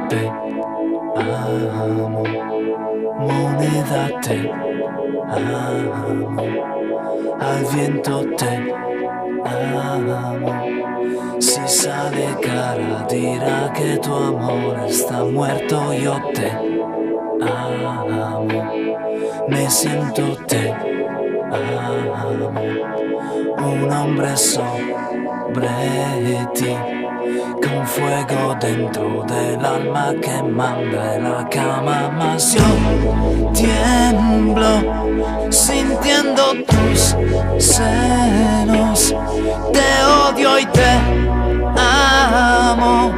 Te amo, moneda, te amo, al viento te amo. Si sale cara dirá que tu amor está muerto. Yo te amo, me siento te amo, un hombre sobre ti, con fuego dentro del alma que manda en la cama. Mas yo tiemblo sintiendo tus senos, te odio y te amo,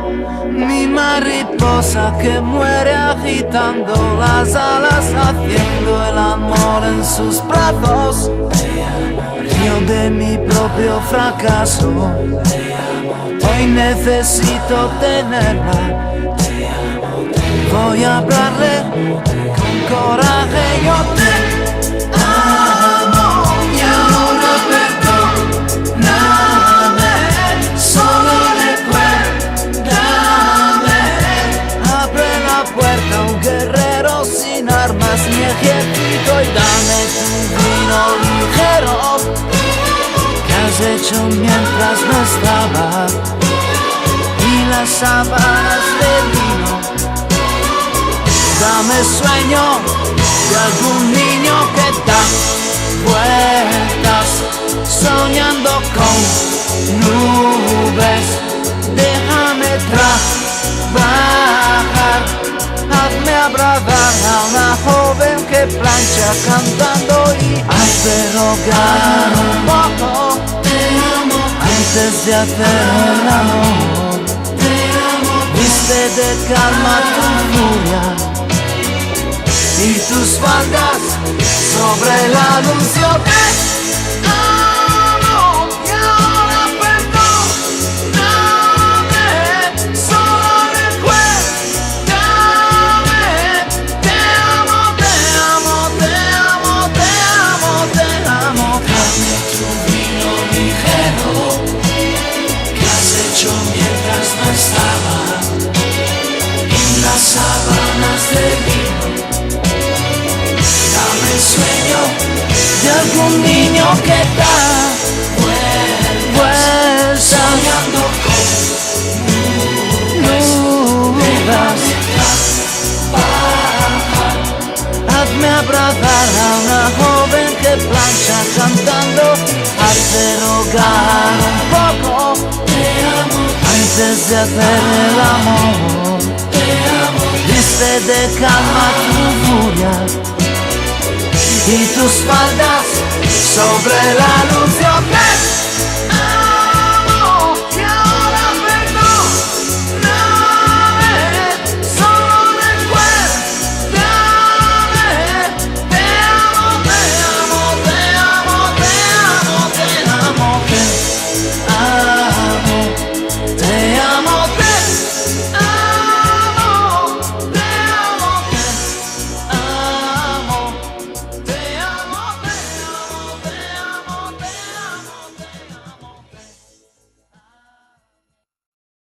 mi mariposa que muere agitando las alas, haciendo el amor en sus brazos. Río de mi propio fracaso, hoy necesito tenerla. Voy a hablarle con coraje. Yo te amo y ahora perdóname, solo recuérdame. Abre la puerta a un guerrero sin armas ni ejército y dame tu vino ligero que has hecho mientras no estaba, y las sábanas de lino. Dame sueño de algún niño que da vueltas soñando con nubes. Déjame trabajar, hazme abrazar a una joven que plancha cantando y hazme rogar un poco antes de hacer el amor. Viste de calma tu furia y tus faldas sobre la luz. Yo te amo y ahora perdóname, solo recuérdame. Te amo, te amo, te amo, te amo, te amo. Dame tu vino ligero que has hecho mientras no estaba, en las sábanas de vino. Dame sueño de algún niño que da vueltas soñando con nubes. Hazme abrazar a una joven que plancha cantando, hazte rogar un poco antes de hacer el amor. Viste de calma tu furia y tus faldas sobre la luz.